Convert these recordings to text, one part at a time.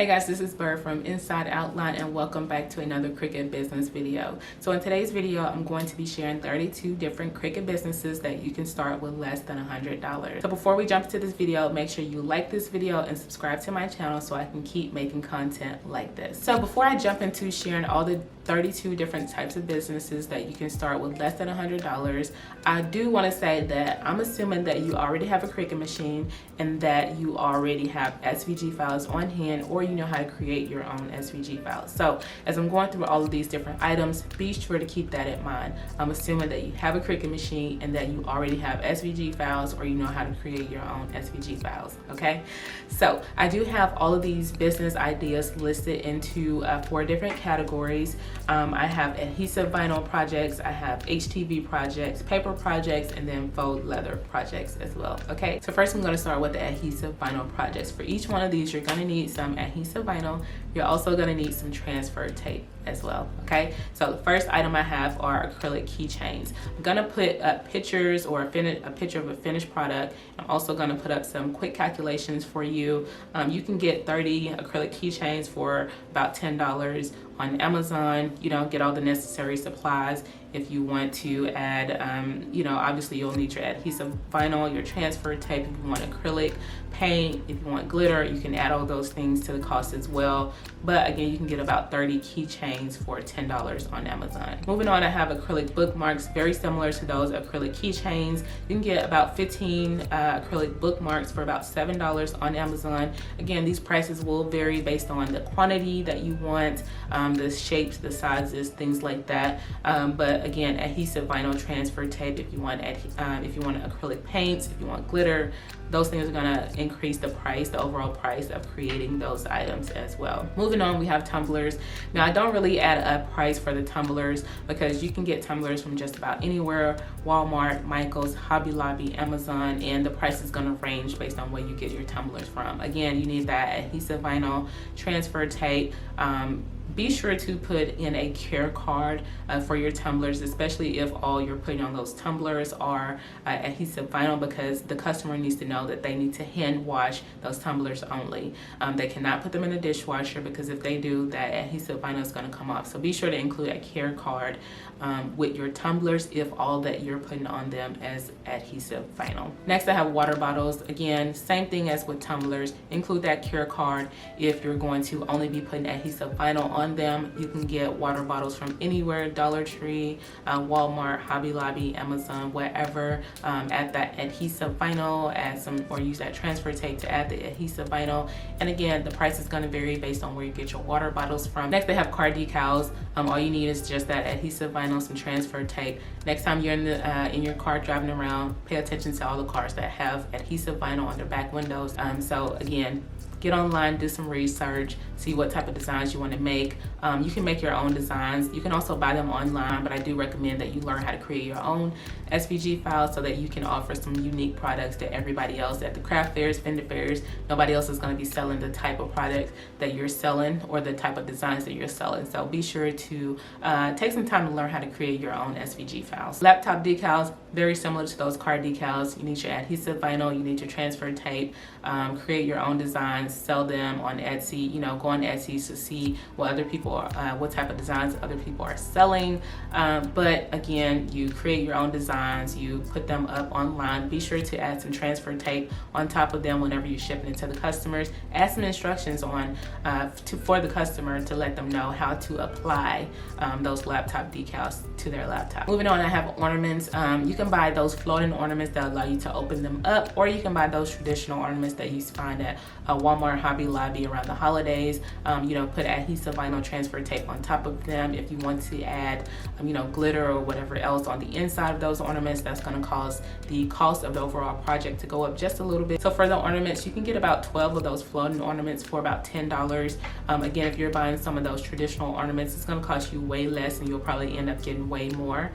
Hey guys, this is Bird from Inside Outline and welcome back to another Cricut business video. So in today's video, I'm going to be sharing 32 different Cricut businesses that you can start with less than $100. So before we jump into this video, make sure you like this video and subscribe to my channel so I can keep making content like this. So before I jump into sharing all the 32 different types of businesses that you can start with less than $100, I do want to say that I'm assuming that you already have a Cricut machine and that you already have SVG files on hand, or you know how to create your own SVG files. So as I'm going through all of these different items, be sure to keep that in mind. I'm assuming that you have a Cricut machine and that you already have SVG files, or you know how to create your own SVG files, okay? So I do have all of these business ideas listed into 4 different categories. I have adhesive vinyl projects, I have HTV projects, paper projects, and then faux leather projects as well, okay? So first I'm going to start with the adhesive vinyl projects. For each one of these, you're going to need some adhesive vinyl. You're also going to need some transfer tape as well, okay? So the first item I have are acrylic keychains. I'm going to put up pictures or a picture of a finished product. I'm also going to put up some quick calculations for you. You can get 30 acrylic keychains for about $10 on Amazon. You know, get all the necessary supplies. If you want to add, you know, obviously you'll need your adhesive vinyl, your transfer tape, if you want acrylic paint, if you want glitter, you can add all those things to the cost as well. But again, you can get about 30 keychains for $10 on Amazon. Moving on, I have acrylic bookmarks, very similar to those acrylic keychains. You can get about 15 acrylic bookmarks for about $7 on Amazon. Again, these prices will vary based on the quantity that you want, the shapes, the sizes, things like that. But again, adhesive vinyl, transfer tape, if you want acrylic paints, if you want glitter, those things are gonna increase the price, the overall price of creating those items as well. Moving on, we have tumblers. Now, I don't really add a price for the tumblers because you can get tumblers from just about anywhere: Walmart, Michaels, Hobby Lobby, Amazon, and the price is gonna range based on where you get your tumblers from. Again, you need that adhesive vinyl, transfer tape. Be sure to put in a care card for your tumblers, especially if all you're putting on those tumblers are adhesive vinyl, because the customer needs to know that they need to hand wash those tumblers only. They cannot put them in a dishwasher, because if they do, that adhesive vinyl is going to come off. So be sure to include a care card with your tumblers if all that you're putting on them is adhesive vinyl. Next, I have water bottles. Again, same thing as with tumblers. Include that care card if you're going to only be putting adhesive vinyl on them. You can get water bottles from anywhere: Dollar Tree, Walmart, Hobby Lobby, Amazon, wherever. Add that adhesive vinyl, or use that transfer tape to add the adhesive vinyl. And again, the price is going to vary based on where you get your water bottles from. Next, they have car decals. All you need is just that adhesive vinyl, some transfer tape. Next time you're in your car driving around, pay attention to all the cars that have adhesive vinyl on their back windows. So again, get online, do some research, see what type of designs you want to make. You can make your own designs. You can also buy them online, but I do recommend that you learn how to create your own SVG files so that you can offer some unique products to everybody else at the craft fairs, vendor fairs. Nobody else is going to be selling the type of product that you're selling or the type of designs that you're selling. So be sure to take some time to learn how to create your own SVG files. Laptop decals, very similar to those car decals. You need your adhesive vinyl, you need your transfer tape. Create your own designs, sell them on Etsy. You know, go on Etsy to see what other people are, what type of designs other people are selling. But again, you create your own designs, you put them up online. Be sure to add some transfer tape on top of them whenever you're shipping it to the customers. Add some instructions on for the customer to let them know how to apply those laptop decals to their laptop. Moving on, I have ornaments. You can buy those floating ornaments that allow you to open them up, or you can buy those traditional ornaments that you find at Walmart, Hobby Lobby around the holidays. You know, put adhesive vinyl, transfer tape on top of them. If you want to add, you know, glitter or whatever else on the inside of those ornaments, that's going to cause the cost of the overall project to go up just a little bit. So for the ornaments, you can get about 12 of those floating ornaments for about $10. Again, if you're buying some of those traditional ornaments, it's going to cost you way less, and you'll probably end up getting way more.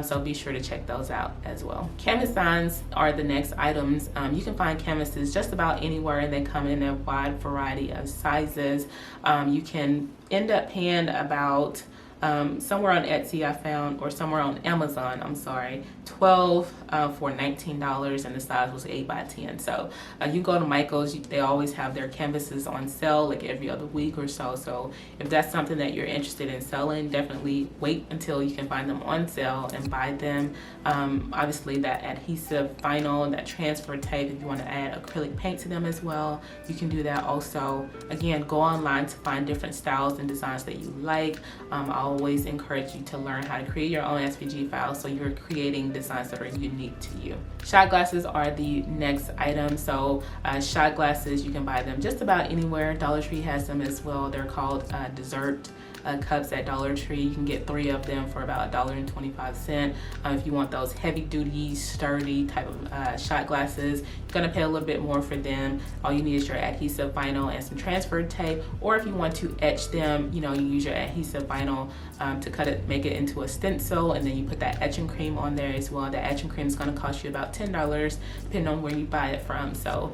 So be sure to check those out as well. Canvas signs are the next items. You can find canvases just about anywhere, and they come in a wide variety of sizes. You can end up paying about somewhere on Etsy I found, or somewhere on Amazon, I'm sorry, 12 for $19, and the size was 8 by 10. So you go to Michael's, they always have their canvases on sale like every other week or so. So if that's something that you're interested in selling, definitely wait until you can find them on sale and buy them. Obviously that adhesive vinyl, that transfer tape, if you want to add acrylic paint to them as well, you can do that also. Again, go online to find different styles and designs that you like. I always encourage you to learn how to create your own SVG files so you're creating designs that are unique to you. Shot glasses are the next item. So shot glasses, you can buy them just about anywhere. Dollar Tree has them as well. They're called dessert cups at Dollar Tree. You can get 3 of them for about $1.25. If you want those heavy duty, sturdy type of shot glasses, you're gonna pay a little bit more for them. All you need is your adhesive vinyl and some transfer tape, or if you want to etch them, you know, you use your adhesive vinyl to cut it, make it into a stencil, and then you put that etching cream on there as well. The etching cream is gonna cost you about $10 depending on where you buy it from. So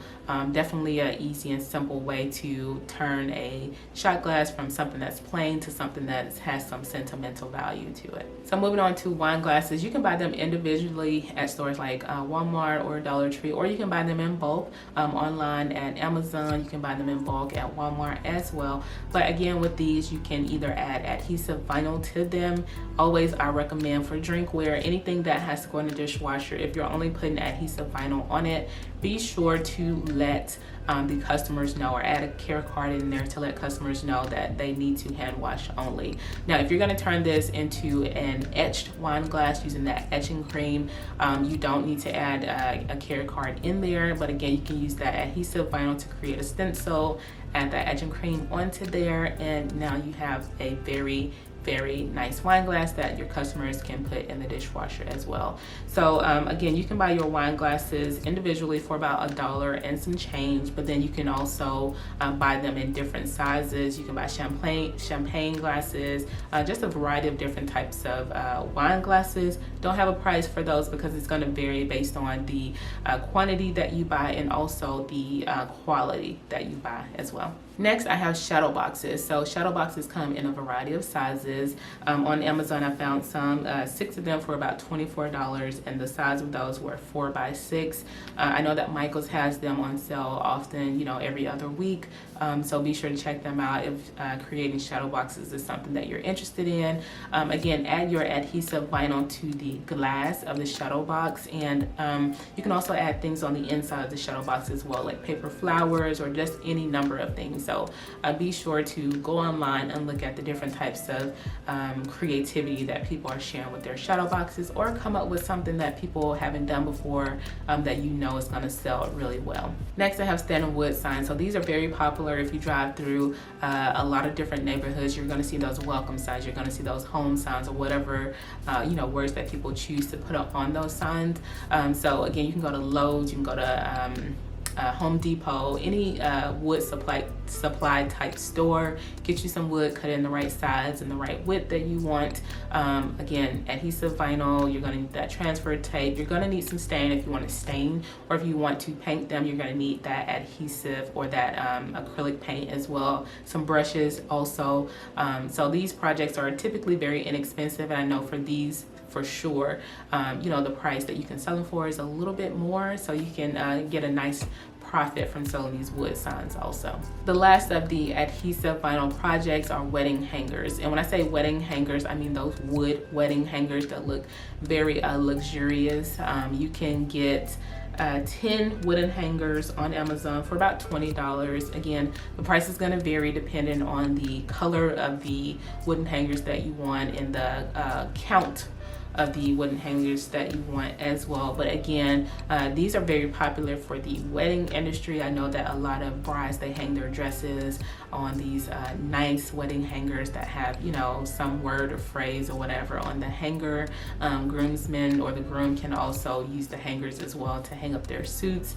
definitely an easy and simple way to turn a shot glass from something that's plain to something that has some sentimental value to it. So moving on to wine glasses, you can buy them individually at stores like Walmart or Dollar Tree, or you can buy them in bulk online at Amazon. You can buy them in bulk at Walmart as well. But again, with these, you can either add adhesive vinyl to them. Always, I recommend for drinkware, anything that has to go in the dishwasher, if you're only putting adhesive vinyl on it, be sure to let the customers know, or add a care card in there to let customers know that they need to hand wash only. Now, if you're going to turn this into an etched wine glass using that etching cream, you don't need to add a care card in there. But again, you can use that adhesive vinyl to create a stencil, add that etching cream onto there, and now you have a very nice wine glass that your customers can put in the dishwasher as well. So again, you can buy your wine glasses individually for about $1 and some change, but then you can also buy them in different sizes. You can buy champagne glasses, just a variety of different types of wine glasses. Don't have a price for those because it's going to vary based on the quantity that you buy and also the quality that you buy as well. Next, I have shadow boxes. So shadow boxes come in a variety of sizes. On Amazon, I found some, 6 of them for about $24, and the size of those were 4 by 6. I know that Michael's has them on sale often, you know, every other week. So be sure to check them out if creating shadow boxes is something that you're interested in. Again, add your adhesive vinyl to the glass of the shadow box, and you can also add things on the inside of the shadow box as well, like paper flowers or just any number of things. So be sure to go online and look at the different types of creativity that people are sharing with their shadow boxes, or come up with something that people haven't done before that you know is going to sell really well. Next, I have standard wood signs. So these are very popular. If you drive through a lot of different neighborhoods, you're going to see those welcome signs, you're going to see those home signs, or whatever you know, words that people choose to put up on those signs. So again, you can go to Lowe's, you can go to Home Depot, any wood supply type store, get you some wood, cut it in the right size and the right width that you want. Again, adhesive vinyl, you're going to need that transfer tape, you're going to need some stain if you want to stain, or if you want to paint them, you're going to need that adhesive or that acrylic paint as well, some brushes also. So these projects are typically very inexpensive, and I know for these, for sure, you know, the price that you can sell them for is a little bit more, so you can get a nice profit from selling these wood signs also. The last of the adhesive vinyl projects are wedding hangers, and when I say wedding hangers, I mean those wood wedding hangers that look very luxurious. You can get 10 wooden hangers on Amazon for about $20. Again, the price is going to vary depending on the color of the wooden hangers that you want and the count of the wooden hangers that you want as well. But again, these are very popular for the wedding industry. I know that a lot of brides, they hang their dresses on these nice wedding hangers that have, you know, some word or phrase or whatever on the hanger. Groomsmen or the groom can also use the hangers as well to hang up their suits.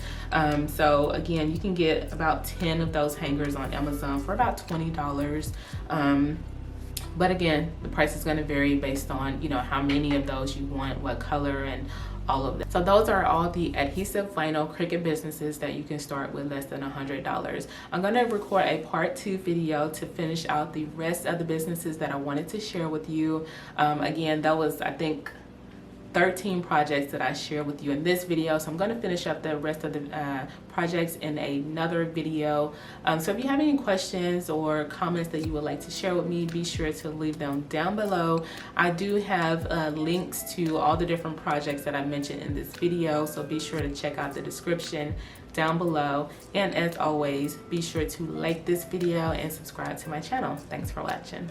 So again, you can get about 10 of those hangers on Amazon for about $20. But again, the price is going to vary based on, you know, how many of those you want, what color, and all of them. So those are all the adhesive vinyl Cricut businesses that you can start with less than $100. I'm going to record a part 2 video to finish out the rest of the businesses that I wanted to share with you. Again, that was, I think, 13 projects that I shared with you in this video. So I'm going to finish up the rest of the projects in another video. So if you have any questions or comments that you would like to share with me, be sure to leave them down below. I do have links to all the different projects that I mentioned in this video, so be sure to check out the description down below. And as always, be sure to like this video and subscribe to my channel. Thanks for watching.